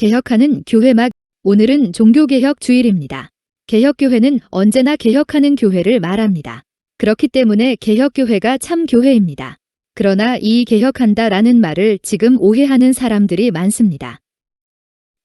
개혁하는 교회막. 오늘은 종교개혁 주일입니다. 개혁교회는 언제나 개혁하는 교회를 말합니다. 그렇기 때문에 개혁교회가 참 교회입니다. 그러나 이 개혁한다라는 말을 지금 오해하는 사람들이 많습니다.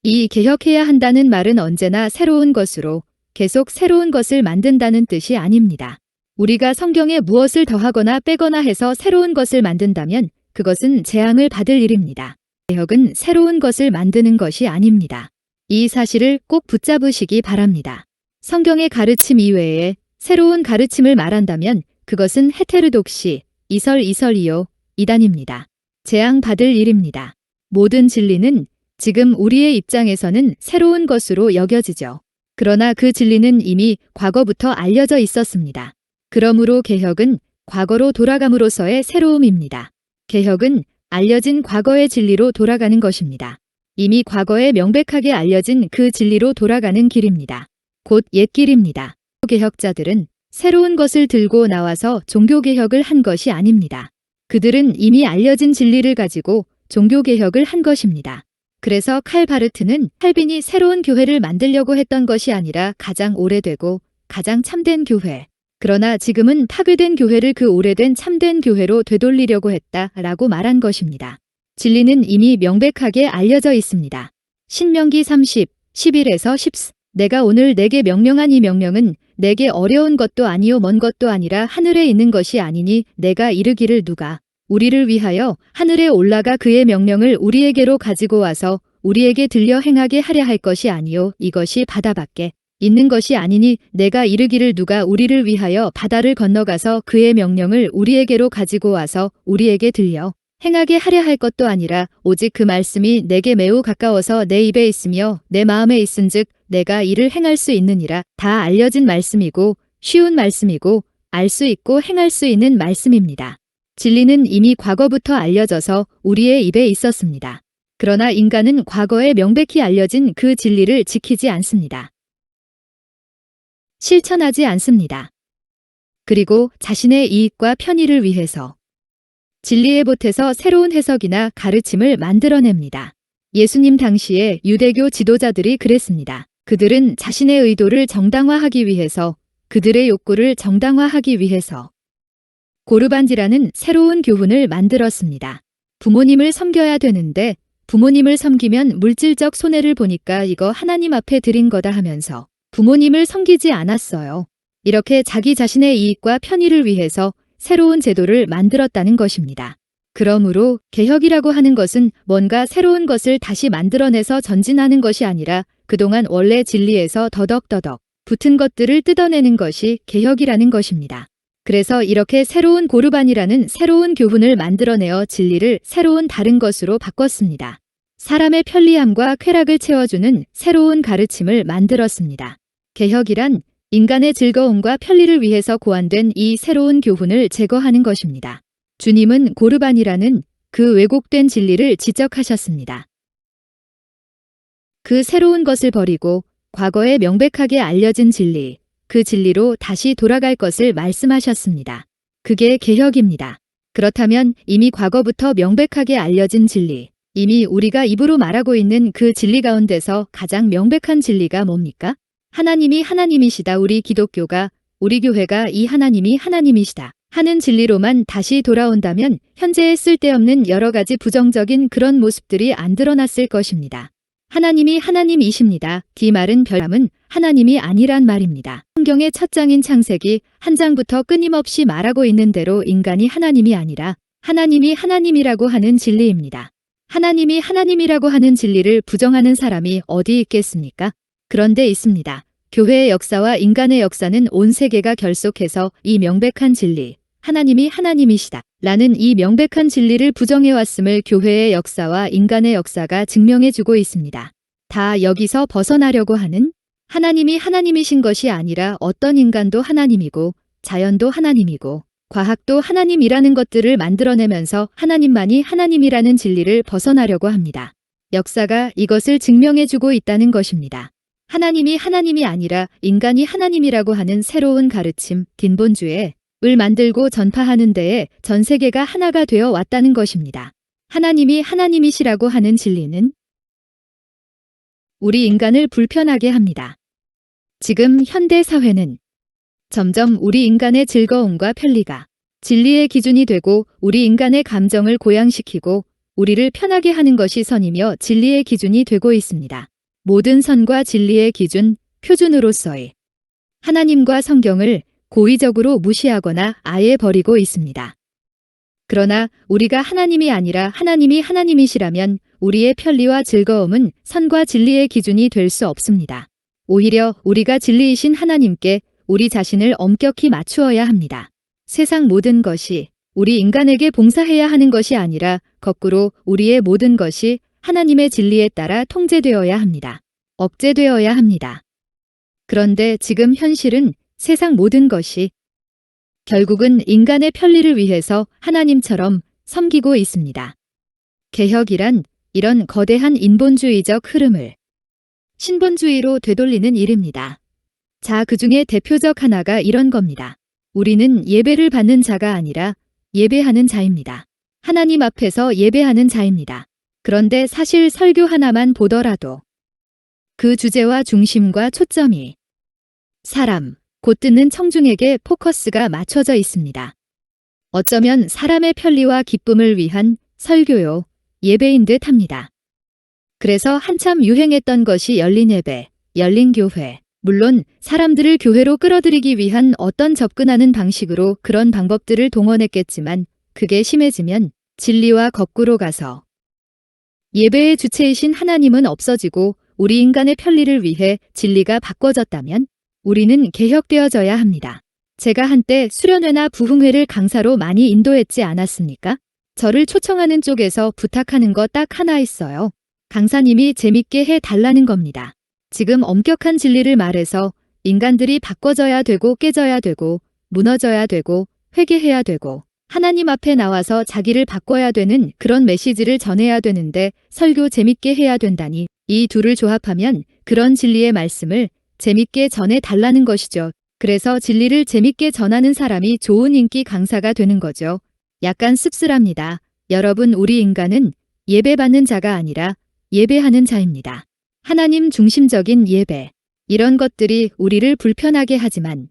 이 개혁해야 한다는 말은 언제나 새로운 것으로 계속 새로운 것을 만든다는 뜻이 아닙니다. 우리가 성경에 무엇을 더하거나 빼거나 해서 새로운 것을 만든다면 그것은 재앙을 받을 일입니다. 개혁은 새로운 것을 만드는 것이 아닙니다. 이 사실을 꼭 붙잡으시기 바랍니다. 성경의 가르침 이외에 새로운 가르침을 말한다면 그것은 헤테르독시, 이설이요, 이단입니다. 재앙 받을 일입니다. 모든 진리는 지금 우리의 입장에서는 새로운 것으로 여겨지죠. 그러나 그 진리는 이미 과거부터 알려져 있었습니다. 그러므로 개혁은 과거로 돌아감으로써의 새로움입니다. 개혁은 알려진 과거의 진리로 돌아가는 것입니다. 이미 과거에 명백하게 알려진 그 진리로 돌아가는 길입니다. 곧 옛길입니다. 개혁자들은 새로운 것을 들고 나와서 종교개혁을 한 것이 아닙니다. 그들은 이미 알려진 진리를 가지고 종교개혁을 한 것입니다. 그래서 칼바르트는 칼빈이 새로운 교회를 만들려고 했던 것이 아니라 가장 오래되고 가장 참된 교회, 그러나 지금은 파괴된 교회를 그 오래된 참된 교회로 되돌리려고 했다라고 말한 것입니다. 진리는 이미 명백하게 알려져 있습니다. 신명기 30, 11에서 14. 내가 오늘 내게 명령한 이 명령은 내게 어려운 것도 아니요 먼 것도 아니라 하늘에 있는 것이 아니니 내가 이르기를 누가 우리를 위하여 하늘에 올라가 그의 명령을 우리에게로 가지고 와서 우리에게 들려 행하게 하려 할 것이 아니요 이것이 바다 밖에 있는 것이 아니니 내가 이르기를 누가 우리를 위하여 바다를 건너가서 그의 명령을 우리에게로 가지고 와서 우리에게 들려 행하게 하려 할 것도 아니라 오직 그 말씀이 내게 매우 가까워서 내 입에 있으며 내 마음에 있은즉 내가 이를 행할 수 있느니라. 다 알려진 말씀이고 쉬운 말씀이고 알 수 있고 행할 수 있는 말씀입니다. 진리는 이미 과거부터 알려져서 우리의 입에 있었습니다. 그러나 인간은 과거에 명백히 알려진 그 진리를 지키지 않습니다. 실천하지 않습니다. 그리고 자신의 이익과 편의를 위해서 진리에 보태서 새로운 해석이나 가르침을 만들어냅니다. 예수님 당시에 유대교 지도자들이 그랬습니다. 그들은 자신의 의도를 정당화하기 위해서, 그들의 욕구를 정당화하기 위해서 고르반지라는 새로운 교훈을 만들었습니다. 부모님을 섬겨야 되는데 부모님을 섬기면 물질적 손해를 보니까 이거 하나님 앞에 드린 거다 하면서 부모님을 섬기지 않았어요. 이렇게 자기 자신의 이익과 편의를 위해서 새로운 제도를 만들었다는 것입니다. 그러므로 개혁이라고 하는 것은 뭔가 새로운 것을 다시 만들어내서 전진하는 것이 아니라 그동안 원래 진리에서 더덕더덕 붙은 것들을 뜯어내는 것이 개혁이라는 것입니다. 그래서 이렇게 새로운 고르반이라는 새로운 교훈을 만들어내어 진리를 새로운 다른 것으로 바꿨습니다. 사람의 편리함과 쾌락을 채워주는 새로운 가르침을 만들었습니다. 개혁이란 인간의 즐거움과 편리를 위해서 고안된 이 새로운 교훈을 제거하는 것입니다. 주님은 고르반이라는 그 왜곡된 진리를 지적하셨습니다. 그 새로운 것을 버리고 과거에 명백하게 알려진 진리, 그 진리로 다시 돌아갈 것을 말씀하셨습니다. 그게 개혁입니다. 그렇다면 이미 과거부터 명백하게 알려진 진리, 이미 우리가 입으로 말하고 있는 그 진리 가운데서 가장 명백한 진리가 뭡니까? 하나님이 하나님이시다. 우리 기독교가, 우리 교회가 이 하나님이 하나님이시다 하는 진리로만 다시 돌아온다면 현재에 쓸데없는 여러 가지 부정적인 그런 모습들이 안 드러났을 것입니다. 하나님이 하나님이십니다. 그 말은 별함은 하나님이 아니란 말입니다. 성경의 첫 장인 창세기 한 장부터 끊임없이 말하고 있는 대로 인간이 하나님이 아니라 하나님이 하나님이라고 하는 진리입니다. 하나님이 하나님이라고 하는 진리를 부정하는 사람이 어디 있겠습니까? 그런데 있습니다. 교회의 역사와 인간의 역사는 온 세계가 결속해서 이 명백한 진리, 하나님이 하나님이시다 라는 이 명백한 진리를 부정해왔음을 교회의 역사와 인간의 역사가 증명해주고 있습니다. 다 여기서 벗어나려고 하는 하나님이 하나님이신 것이 아니라 어떤 인간도 하나님이고 자연도 하나님이고 과학도 하나님이라는 것들을 만들어내면서 하나님만이 하나님이라는 진리를 벗어나려고 합니다. 역사가 이것을 증명해주고 있다는 것입니다. 하나님이 하나님이 아니라 인간이 하나님이라고 하는 새로운 가르침, 딘본주의 을 만들고 전파하는 데에 전 세계가 하나가 되어 왔다는 것입니다. 하나님이 하나님이시라고 하는 진리는 우리 인간을 불편하게 합니다. 지금 현대 사회는 점점 우리 인간의 즐거움과 편리가 진리의 기준이 되고 우리 인간의 감정을 고양시키고 우리를 편하게 하는 것이 선이며 진리의 기준이 되고 있습니다. 모든 선과 진리의 기준, 표준으로서의 하나님과 성경을 고의적으로 무시하거나 아예 버리고 있습니다. 그러나 우리가 하나님이 아니라 하나님이 하나님이시라면 우리의 편리와 즐거움은 선과 진리의 기준이 될 수 없습니다. 오히려 우리가 진리이신 하나님께 우리 자신을 엄격히 맞추어야 합니다. 세상 모든 것이 우리 인간에게 봉사해야 하는 것이 아니라 거꾸로 우리의 모든 것이 하나님의 진리에 따라 통제되어야 합니다. 억제되어야 합니다. 그런데 지금 현실은 세상 모든 것이 결국은 인간의 편리를 위해서 하나님처럼 섬기고 있습니다. 개혁이란 이런 거대한 인본주의적 흐름을 신본주의로 되돌리는 일입니다. 자, 그중에 대표적 하나가 이런 겁니다. 우리는 예배를 받는 자가 아니라 예배하는 자입니다. 하나님 앞에서 예배하는 자입니다. 그런데 사실 설교 하나만 보더라도 그 주제와 중심과 초점이 사람, 곧 듣는 청중에게 포커스가 맞춰져 있습니다. 어쩌면 사람의 편리와 기쁨을 위한 설교요, 예배인 듯 합니다. 그래서 한참 유행했던 것이 열린 예배, 열린 교회. 물론 사람들을 교회로 끌어들이기 위한 어떤 접근하는 방식으로 그런 방법들을 동원했겠지만 그게 심해지면 진리와 거꾸로 가서 예배의 주체이신 하나님은 없어지고 우리 인간의 편리를 위해 진리가 바꿔졌다면 우리는 개혁되어져야 합니다. 제가 한때 수련회나 부흥회를 강사로 많이 인도했지 않았습니까? 저를 초청하는 쪽에서 부탁하는 거 딱 하나 있어요. 강사님이 재밌게 해달라는 겁니다. 지금 엄격한 진리를 말해서 인간들이 바꿔져야 되고 깨져야 되고 무너져야 되고 회개해야 되고 하나님 앞에 나와서 자기를 바꿔야 되는 그런 메시지를 전해야 되는데 설교 재밌게 해야 된다니 이 둘을 조합하면 그런 진리의 말씀을 재밌게 전해달라는 것이죠. 그래서 진리를 재밌게 전하는 사람이 좋은 인기 강사가 되는 거죠. 약간 씁쓸합니다. 여러분, 우리 인간은 예배받는 자가 아니라 예배하는 자입니다. 하나님 중심적인 예배. 이런 것들이 우리를 불편하게 하지만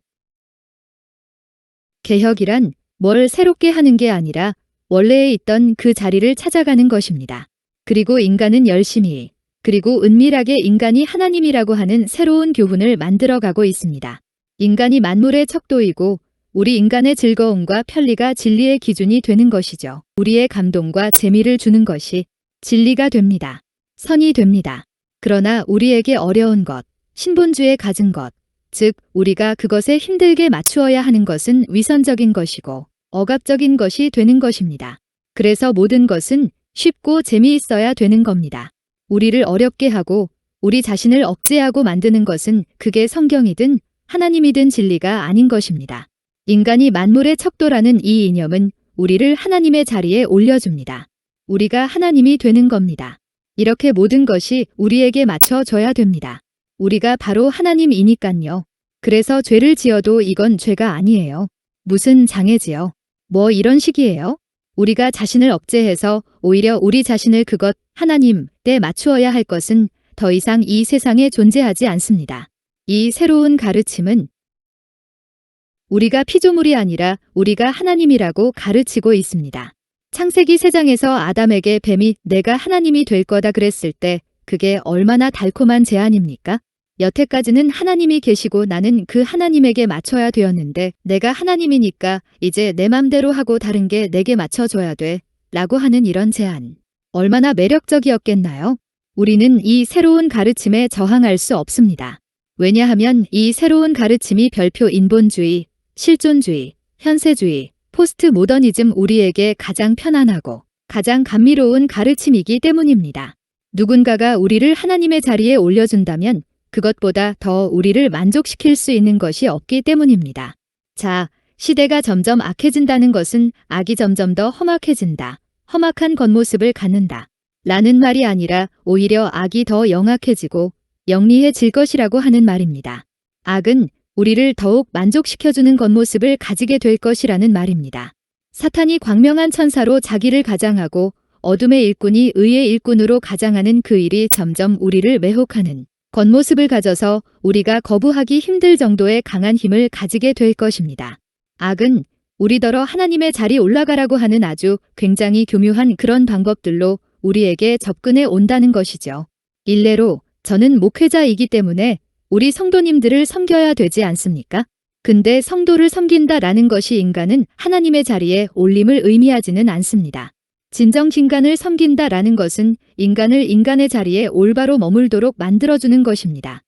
개혁이란 뭘 새롭게 하는 게 아니라 원래에 있던 그 자리를 찾아가는 것입니다. 그리고 인간은 열심히 그리고 은밀하게 인간이 하나님이라고 하는 새로운 교훈을 만들어가고 있습니다. 인간이 만물의 척도이고 우리 인간의 즐거움과 편리가 진리의 기준이 되는 것이죠. 우리의 감동과 재미를 주는 것이 진리가 됩니다. 선이 됩니다. 그러나 우리에게 어려운 것, 신본주의에 가진 것, 즉 우리가 그것에 힘들게 맞추어야 하는 것은 위선적인 것이고 억압적인 것이 되는 것입니다. 그래서 모든 것은 쉽고 재미있어야 되는 겁니다. 우리를 어렵게 하고 우리 자신을 억제하고 만드는 것은 그게 성경이든 하나님이든 진리가 아닌 것입니다. 인간이 만물의 척도라는 이 이념은 우리를 하나님의 자리에 올려줍니다. 우리가 하나님이 되는 겁니다. 이렇게 모든 것이 우리에게 맞춰져야 됩니다. 우리가 바로 하나님이니깐요. 그래서 죄를 지어도 이건 죄가 아니에요. 무슨 장애지요? 뭐 이런 식이에요? 우리가 자신을 억제해서 오히려 우리 자신을 그것 하나님 때 맞추어야 할 것은 더 이상 이 세상에 존재하지 않습니다. 이 새로운 가르침은 우리가 피조물이 아니라 우리가 하나님이라고 가르치고 있습니다. 창세기 3장에서 아담에게 뱀이 내가 하나님이 될 거다 그랬을 때 그게 얼마나 달콤한 제안입니까? 여태까지는 하나님이 계시고 나는 그 하나님에게 맞춰야 되었는데 내가 하나님이니까 이제 내 맘대로 하고 다른 게 내게 맞춰줘야 돼 라고 하는 이런 제안. 얼마나 매력적이었겠나요? 우리는 이 새로운 가르침에 저항할 수 없습니다. 왜냐하면 이 새로운 가르침이 별표 인본주의, 실존주의, 현세주의, 포스트 모더니즘 우리에게 가장 편안하고 가장 감미로운 가르침이기 때문입니다. 누군가가 우리를 하나님의 자리에 올려준다면 그것보다 더 우리를 만족시킬 수 있는 것이 없기 때문입니다. 자, 시대가 점점 악해진다는 것은 악이 점점 더 험악해진다. 험악한 겉모습을 갖는다. 라는 말이 아니라 오히려 악이 더 영악해지고 영리해질 것이라고 하는 말입니다. 악은 우리를 더욱 만족시켜주는 겉모습을 가지게 될 것이라는 말입니다. 사탄이 광명한 천사로 자기를 가장하고 어둠의 일꾼이 의의 일꾼으로 가장하는 그 일이 점점 우리를 매혹하는 겉모습을 가져서 우리가 거부하기 힘들 정도의 강한 힘을 가지게 될 것입니다. 악은 우리더러 하나님의 자리 올라가라고 하는 아주 굉장히 교묘한 그런 방법들로 우리에게 접근해 온다는 것이죠. 일례로 저는 목회자이기 때문에 우리 성도님들을 섬겨야 되지 않습니까? 근데 성도를 섬긴다라는 것이 인간은 하나님의 자리에 올림을 의미하지는 않습니다. 진정 인간을 섬긴다라는 것은 인간을 인간의 자리에 올바로 머물도록 만들어주는 것입니다.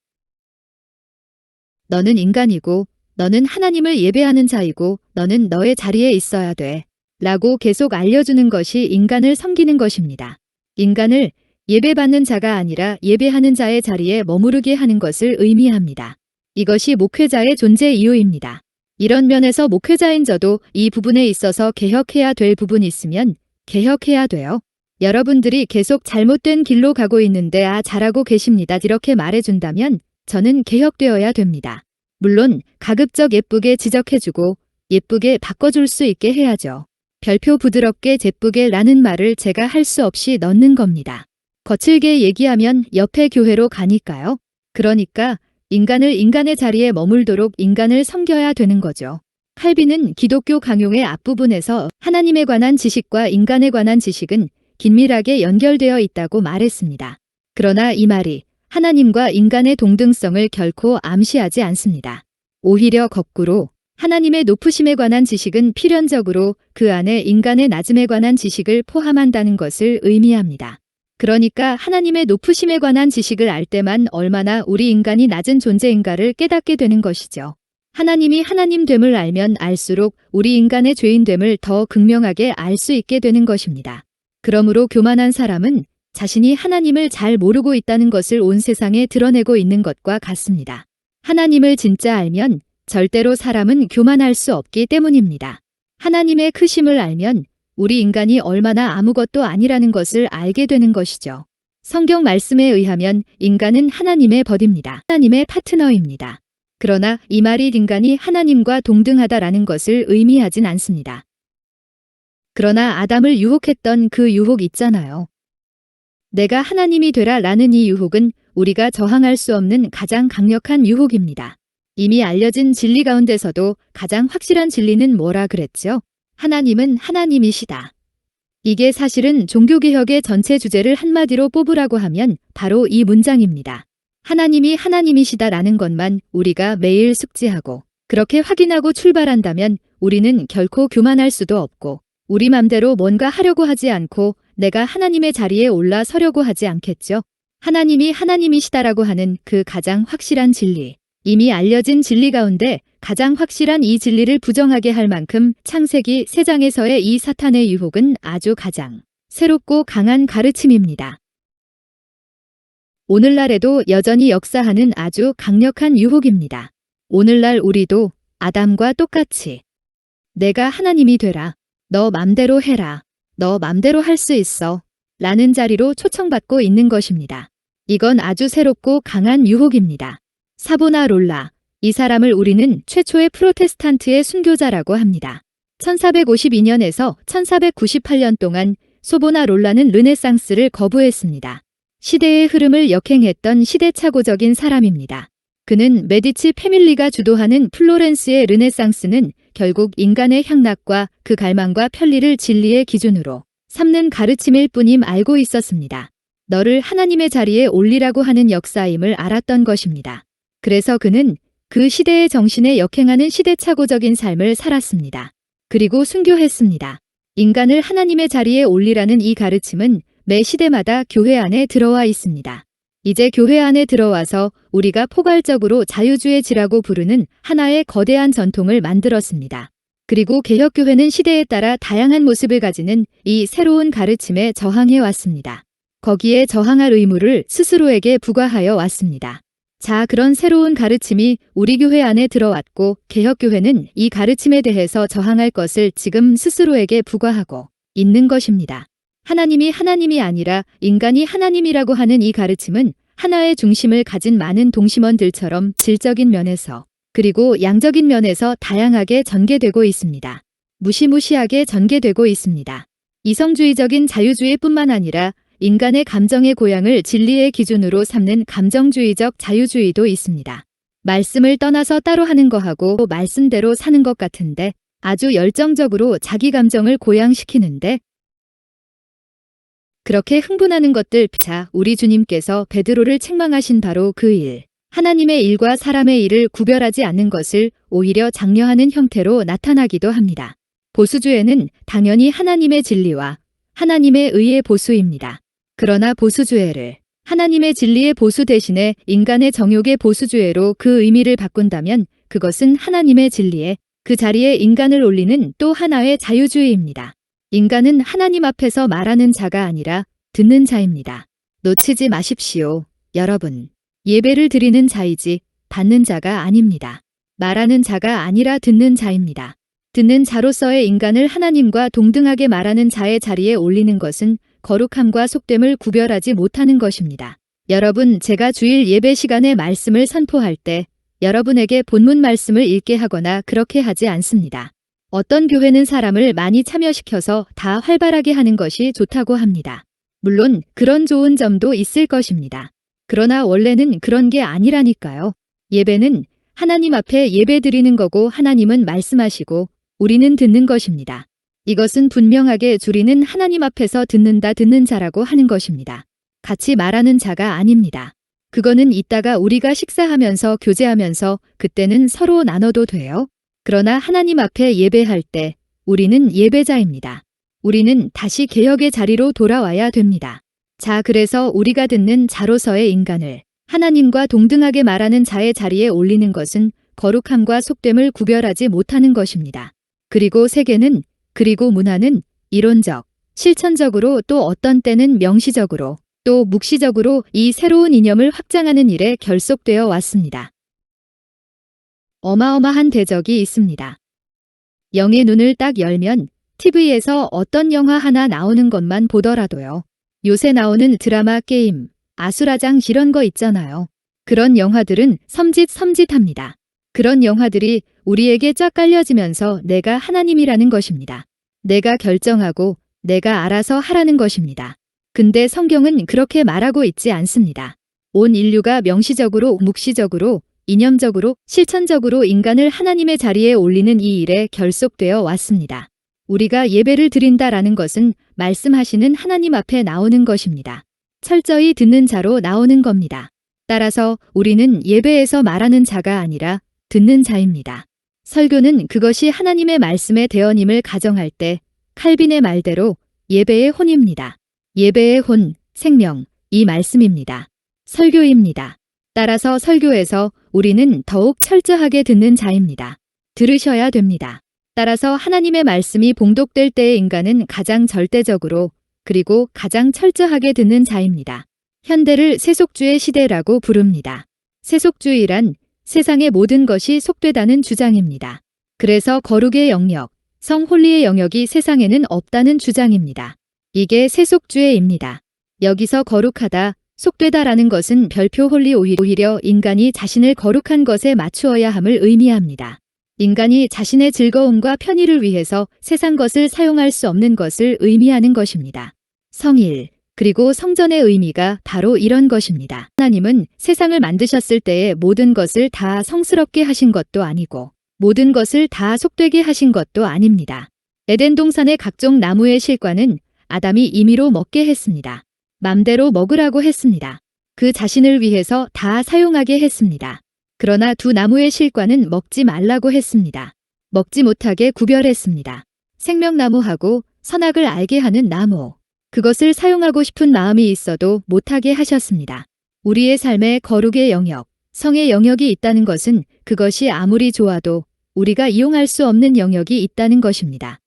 너는 인간이고 너는 하나님을 예배하는 자이고 너는 너의 자리에 있어야 돼. 라고 계속 알려주는 것이 인간을 섬기는 것입니다. 인간을 예배받는 자가 아니라 예배하는 자의 자리에 머무르게 하는 것을 의미합니다. 이것이 목회자의 존재 이유입니다. 이런 면에서 목회자인 저도 이 부분에 있어서 개혁해야 될 부분이 있으면 개혁해야 돼요. 여러분들이 계속 잘못된 길로 가고 있는데 잘하고 계십니다. 이렇게 말해준다면 저는 개혁되어야 됩니다. 물론 가급적 예쁘게 지적해주고 예쁘게 바꿔줄 수 있게 해야죠. 별표 부드럽게 제쁘게 라는 말을 제가 할 수 없이 넣는 겁니다. 거칠게 얘기하면 옆에 교회로 가니까요. 그러니까 인간을 인간의 자리에 머물도록 인간을 섬겨야 되는 거죠. 칼빈은 기독교 강용의 앞부분에서 하나님에 관한 지식과 인간에 관한 지식은 긴밀하게 연결되어 있다고 말했습니다. 그러나 이 말이 하나님과 인간의 동등성을 결코 암시하지 않습니다. 오히려 거꾸로 하나님의 높으심에 관한 지식은 필연적으로 그 안에 인간의 낮음에 관한 지식을 포함한다는 것을 의미합니다. 그러니까 하나님의 높으심에 관한 지식을 알 때만 얼마나 우리 인간이 낮은 존재인가를 깨닫게 되는 것이죠. 하나님이 하나님됨을 알면 알수록 우리 인간의 죄인됨을 더 극명하게 알 수 있게 되는 것입니다. 그러므로 교만한 사람은 자신이 하나님을 잘 모르고 있다는 것을 온 세상에 드러내고 있는 것과 같습니다. 하나님을 진짜 알면 절대로 사람은 교만할 수 없기 때문입니다. 하나님의 크심을 알면 우리 인간이 얼마나 아무것도 아니라는 것을 알게 되는 것이죠. 성경 말씀에 의하면 인간은 하나님의 벗입니다. 하나님의 파트너입니다. 그러나 이 말이 인간이 하나님과 동등하다라는 것을 의미하진 않습니다. 그러나 아담을 유혹했던 그 유혹 있잖아요. 내가 하나님이 되라 라는 이 유혹은 우리가 저항할 수 없는 가장 강력한 유혹입니다. 이미 알려진 진리 가운데서도 가장 확실한 진리는 뭐라 그랬죠? 하나님은 하나님이시다. 이게 사실은 종교개혁의 전체 주제를 한마디로 뽑으라고 하면 바로 이 문장입니다. 하나님이 하나님이시다라는 것만 우리가 매일 숙지하고 그렇게 확인하고 출발한다면 우리는 결코 교만할 수도 없고 우리 맘대로 뭔가 하려고 하지 않고 내가 하나님의 자리에 올라서려고 하지 않겠죠. 하나님이 하나님이시다라고 하는 그 가장 확실한 진리, 이미 알려진 진리 가운데 가장 확실한 이 진리를 부정하게 할 만큼 창세기 3장에서의 이 사탄의 유혹은 아주 가장 새롭고 강한 가르침입니다. 오늘날에도 여전히 역사하는 아주 강력한 유혹입니다. 오늘날 우리도 아담과 똑같이 내가 하나님이 되라. 너 맘대로 해라. 너 맘대로 할 수 있어. 라는 자리로 초청받고 있는 것입니다. 이건 아주 새롭고 강한 유혹입니다. 사보나롤라. 이 사람을 우리는 최초의 프로테스탄트의 순교자라고 합니다. 1452년에서 1498년 동안 소보나롤라는 르네상스를 거부했습니다. 시대의 흐름을 역행했던 시대착오적인 사람입니다. 그는 메디치 패밀리가 주도하는 플로렌스의 르네상스는 결국 인간의 향락과 그 갈망과 편리를 진리의 기준으로 삼는 가르침일 뿐임 알고 있었습니다. 너를 하나님의 자리에 올리라고 하는 역사임을 알았던 것입니다. 그래서 그는 그 시대의 정신에 역행하는 시대착오적인 삶을 살았습니다. 그리고 순교했습니다. 인간을 하나님의 자리에 올리라는 이 가르침은 매 시대마다 교회 안에 들어와 있습니다. 이제 교회 안에 들어와서 우리가 포괄적으로 자유주의지라고 부르는 하나의 거대한 전통을 만들었습니다. 그리고 개혁교회는 시대에 따라 다양한 모습을 가지는 이 새로운 가르침에 저항해 왔습니다. 거기에 저항할 의무를 스스로에게 부과하여 왔습니다. 자, 그런 새로운 가르침이 우리 교회 안에 들어왔고 개혁교회는 이 가르침에 대해서 저항할 것을 지금 스스로에게 부과하고 있는 것입니다. 하나님이 하나님이 아니라 인간이 하나님이라고 하는 이 가르침은 하나의 중심을 가진 많은 동심원들처럼 질적인 면에서 그리고 양적인 면에서 다양하게 전개되고 있습니다. 무시무시하게 전개되고 있습니다. 이성주의적인 자유주의뿐만 아니라 인간의 감정의 고향을 진리의 기준으로 삼는 감정주의적 자유주의도 있습니다. 말씀을 떠나서 따로 하는 거하고 말씀대로 사는 것 같은데 아주 열정적으로 자기 감정을 고양시키는데 그렇게 흥분하는 것들. 자, 우리 주님께서 베드로를 책망하신 바로 그 일. 하나님의 일과 사람의 일을 구별하지 않는 것을 오히려 장려하는 형태로 나타나기도 합니다. 보수주의는 당연히 하나님의 진리와 하나님의 의의 보수입니다. 그러나 보수주의를 하나님의 진리의 보수 대신에 인간의 정욕의 보수주의로 그 의미를 바꾼다면 그것은 하나님의 진리에 그 자리에 인간을 올리는 또 하나의 자유주의입니다. 인간은 하나님 앞에서 말하는 자가 아니라 듣는 자입니다. 놓치지 마십시오, 여러분. 예배를 드리는 자이지 받는 자가 아닙니다. 말하는 자가 아니라 듣는 자입니다. 듣는 자로서의 인간을 하나님과 동등하게 말하는 자의 자리에 올리는 것은 거룩함과 속됨을 구별하지 못하는 것입니다. 여러분, 제가 주일 예배 시간에 말씀을 선포할 때 여러분에게 본문 말씀을 읽게 하거나 그렇게 하지 않습니다. 어떤 교회는 사람을 많이 참여시켜서 다 활발하게 하는 것이 좋다고 합니다. 물론 그런 좋은 점도 있을 것입니다. 그러나 원래는 그런 게 아니라니까요. 예배는 하나님 앞에 예배 드리는 거고 하나님은 말씀하시고 우리는 듣는 것입니다. 이것은 분명하게 주리는 하나님 앞에서 듣는 자라고 하는 것입니다. 같이 말하는 자가 아닙니다. 그거는 이따가 우리가 식사하면서 교제하면서 그때는 서로 나눠도 돼요. 그러나 하나님 앞에 예배할 때 우리는 예배자입니다. 우리는 다시 개혁의 자리로 돌아와야 됩니다. 자, 그래서 우리가 듣는 자로서의 인간을 하나님과 동등하게 말하는 자의 자리에 올리는 것은 거룩함과 속됨을 구별하지 못하는 것입니다. 그리고 세계는 그리고 문화는 이론적, 실천적으로 또 어떤 때는 명시적으로 또 묵시적으로 이 새로운 이념을 확장하는 일에 결속되어 왔습니다. 어마어마한 대적이 있습니다. 영의 눈을 딱 열면 TV에서 어떤 영화 하나 나오는 것만 보더라도요. 요새 나오는 드라마, 게임, 아수라장 이런 거 있잖아요. 그런 영화들은 섬찟합니다. 그런 영화들이 우리에게 쫙 깔려지면서 내가 하나님이라는 것입니다. 내가 결정하고 내가 알아서 하라는 것입니다. 근데 성경은 그렇게 말하고 있지 않습니다. 온 인류가 명시적으로, 묵시적으로, 이념적으로, 실천적으로 인간을 하나님의 자리에 올리는 이 일에 결속되어 왔습니다. 우리가 예배를 드린다라는 것은 말씀하시는 하나님 앞에 나오는 것입니다. 철저히 듣는 자로 나오는 겁니다. 따라서 우리는 예배에서 말하는 자가 아니라 듣는 자입니다. 설교는 그것이 하나님의 말씀의 대언임을 가정할 때 칼빈의 말대로 예배의 혼입니다. 예배의 혼, 생명, 이 말씀입니다. 설교입니다. 따라서 설교에서 우리는 더욱 철저하게 듣는 자입니다. 들으셔야 됩니다. 따라서 하나님의 말씀이 봉독될 때의 인간은 가장 절대적으로 그리고 가장 철저하게 듣는 자입니다. 현대를 세속주의 시대라고 부릅니다. 세속주의란 세상의 모든 것이 속되다는 주장입니다. 그래서 거룩의 영역, 성홀리의 영역이 세상에는 없다는 주장입니다. 이게 세속주의입니다. 여기서 거룩하다, 속되다라는 것은 별표 홀리 오히려 인간이 자신을 거룩한 것에 맞추어야 함을 의미합니다. 인간이 자신의 즐거움과 편의를 위해서 세상 것을 사용할 수 없는 것을 의미하는 것입니다. 성일, 그리고 성전의 의미가 바로 이런 것입니다. 하나님은 세상을 만드셨을 때에 모든 것을 다 성스럽게 하신 것도 아니고 모든 것을 다 속되게 하신 것도 아닙니다. 에덴 동산의 각종 나무의 실과는 아담이 임의로 먹게 했습니다. 맘대로 먹으라고 했습니다. 그 자신을 위해서 다 사용하게 했습니다. 그러나 두 나무의 실과는 먹지 말라고 했습니다. 먹지 못하게 구별했습니다. 생명나무하고 선악을 알게 하는 나무. 그것을 사용하고 싶은 마음이 있어도 못하게 하셨습니다. 우리의 삶에 거룩의 영역, 성의 영역이 있다는 것은 그것이 아무리 좋아도 우리가 이용할 수 없는 영역이 있다는 것입니다.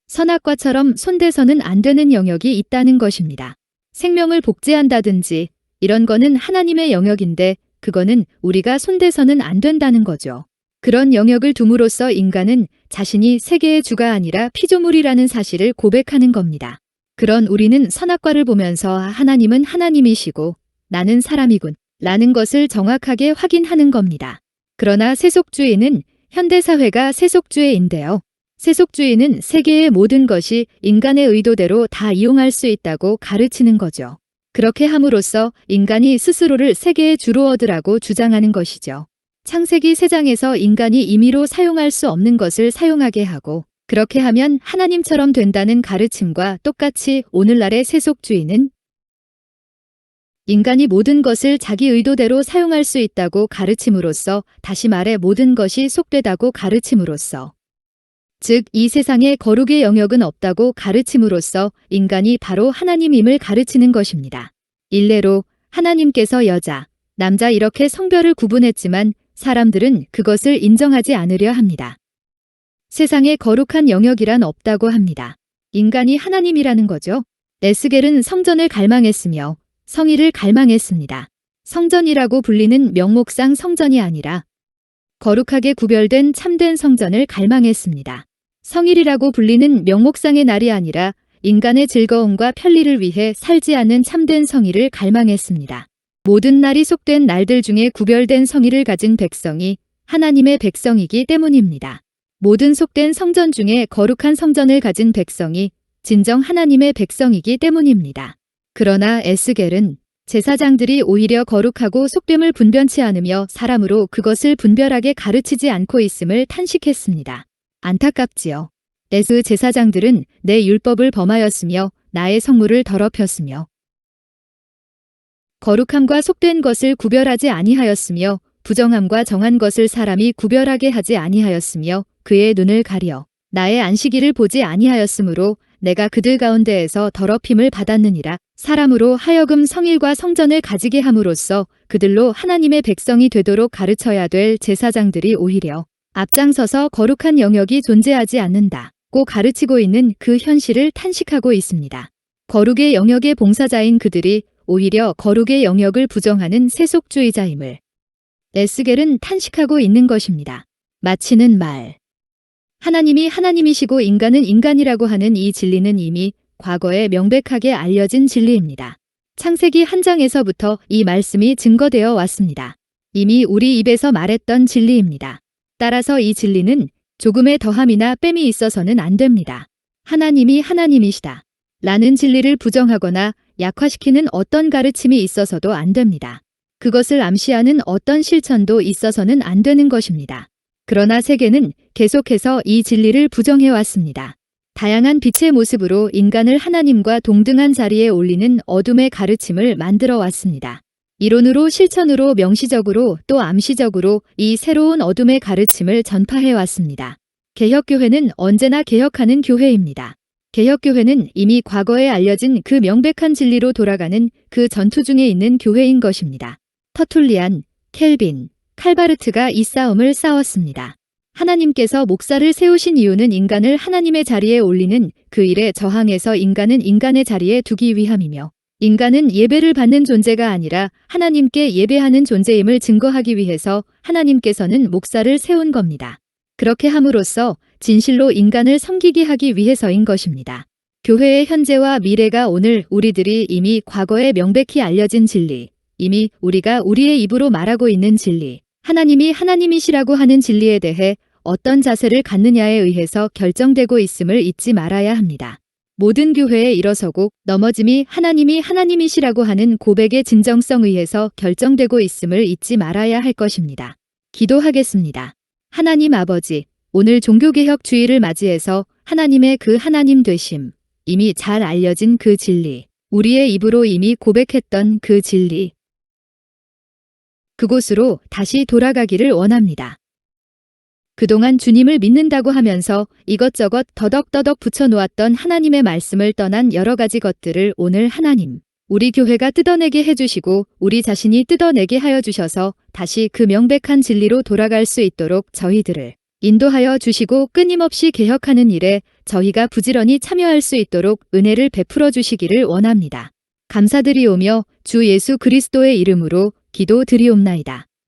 선악과처럼 손대서는 안 되는 영역이 있다는 것입니다. 생명을 복제한다든지 이런 거는 하나님의 영역인데 그거는 우리가 손대서는 안 된다는 거죠. 그런 영역을 둠으로써 인간은 자신이 세계의 주가 아니라 피조물이라는 사실을 고백하는 겁니다. 그런 우리는 선악과를 보면서 하나님은 하나님이시고 나는 사람이군 라는 것을 정확하게 확인하는 겁니다. 그러나 세속주의는 현대사회가 세속주의인데요. 세속주의는 세계의 모든 것이 인간의 의도대로 다 이용할 수 있다고 가르치는 거죠. 그렇게 함으로써 인간이 스스로를 세계의 주로 얻으라고 주장하는 것이죠. 창세기 3장에서 인간이 임의로 사용할 수 없는 것을 사용하게 하고 그렇게 하면 하나님처럼 된다는 가르침과 똑같이 오늘날의 세속주의는 인간이 모든 것을 자기 의도대로 사용할 수 있다고 가르침으로써 다시 말해 모든 것이 속되다고 가르침으로써 즉 이 세상에 거룩의 영역은 없다고 가르침으로써 인간이 바로 하나님임을 가르치는 것입니다. 일례로 하나님께서 여자, 남자 이렇게 성별을 구분했지만 사람들은 그것을 인정하지 않으려 합니다. 세상에 거룩한 영역이란 없다고 합니다. 인간이 하나님이라는 거죠. 에스겔은 성전을 갈망했으며 성의를 갈망했습니다. 성전이라고 불리는 명목상 성전이 아니라 거룩하게 구별된 참된 성전을 갈망했습니다. 성일이라고 불리는 명목상의 날이 아니라 인간의 즐거움과 편리를 위해 살지 않는 참된 성의를 갈망했습니다. 모든 날이 속된 날들 중에 구별된 성의를 가진 백성이 하나님의 백성이기 때문입니다. 모든 속된 성전 중에 거룩한 성전을 가진 백성이 진정 하나님의 백성이기 때문입니다. 그러나 에스겔은 제사장들이 오히려 거룩하고 속됨을 분변치 않으며 사람으로 그것을 분별하게 가르치지 않고 있음을 탄식했습니다. 안타깝지요. 그 제사장들은 내 율법을 범하였으며 나의 성물을 더럽혔으며 거룩함과 속된 것을 구별하지 아니하였으며 부정함과 정한 것을 사람이 구별하게 하지 아니하였으며 그의 눈을 가려 나의 안식일을 보지 아니하였으므로 내가 그들 가운데에서 더럽힘을 받았느니라. 사람으로 하여금 성일과 성전을 가지게 함으로써 그들로 하나님의 백성이 되도록 가르쳐야 될 제사장들이 오히려 앞장서서 거룩한 영역이 존재하지 않는다고 가르치고 있는 그 현실을 탄식하고 있습니다. 거룩의 영역의 봉사자인 그들이 오히려 거룩의 영역을 부정하는 세속주의자임을 에스겔은 탄식하고 있는 것입니다. 마치는 말. 하나님이 하나님이시고 인간은 인간이라고 하는 이 진리는 이미 과거에 명백하게 알려진 진리입니다. 창세기 1장에서부터 이 말씀이 증거되어 왔습니다. 이미 우리 입에서 말했던 진리입니다. 따라서 이 진리는 조금의 더함이나 뺨이 있어서는 안 됩니다. 하나님이 하나님이시다 라는 진리를 부정하거나 약화시키는 어떤 가르침이 있어서도 안 됩니다. 그것을 암시하는 어떤 실천도 있어서는 안 되는 것입니다. 그러나 세계는 계속해서 이 진리를 부정해왔습니다. 다양한 빛의 모습으로 인간을 하나님과 동등한 자리에 올리는 어둠의 가르침을 만들어 왔습니다. 이론으로 실천으로 명시적으로 또 암시적으로 이 새로운 어둠의 가르침을 전파해왔습니다. 개혁교회는 언제나 개혁하는 교회입니다. 개혁교회는 이미 과거에 알려진 그 명백한 진리로 돌아가는 그 전투 중에 있는 교회인 것입니다. 터툴리안, 켈빈, 칼바르트가 이 싸움을 싸웠습니다. 하나님께서 목사를 세우신 이유는 인간을 하나님의 자리에 올리는 그 일에 저항해서 인간은 인간의 자리에 두기 위함이며 인간은 예배를 받는 존재가 아니라 하나님께 예배하는 존재임을 증거하기 위해서 하나님께서는 목사를 세운 겁니다. 그렇게 함으로써 진실로 인간을 섬기게 하기 위해서인 것입니다. 교회의 현재와 미래가 오늘 우리들이 이미 과거에 명백히 알려진 진리, 이미 우리가 우리의 입으로 말하고 있는 진리, 하나님이 하나님이시라고 하는 진리에 대해 어떤 자세를 갖느냐에 의해서 결정되고 있음을 잊지 말아야 합니다. 모든 교회에 일어서고 넘어짐이 하나님이 하나님이시라고 하는 고백의 진정성 의해서 결정되고 있음을 잊지 말아야 할 것입니다. 기도하겠습니다. 하나님 아버지, 오늘 종교개혁 주의를 맞이해서 하나님의 그 하나님 되심, 이미 잘 알려진 그 진리, 우리의 입으로 이미 고백했던 그 진리, 그곳으로 다시 돌아가기를 원합니다. 그동안 주님을 믿는다고 하면서 이것저것 더덕더덕 붙여놓았던 하나님의 말씀을 떠난 여러 가지 것들을 오늘 하나님, 우리 교회가 뜯어내게 해주시고 우리 자신이 뜯어내게 하여 주셔서 다시 그 명백한 진리로 돌아갈 수 있도록 저희들을 인도하여 주시고 끊임없이 개혁하는 일에 저희가 부지런히 참여할 수 있도록 은혜를 베풀어 주시기를 원합니다. 감사드리오며 주 예수 그리스도의 이름으로 기도드리옵나이다.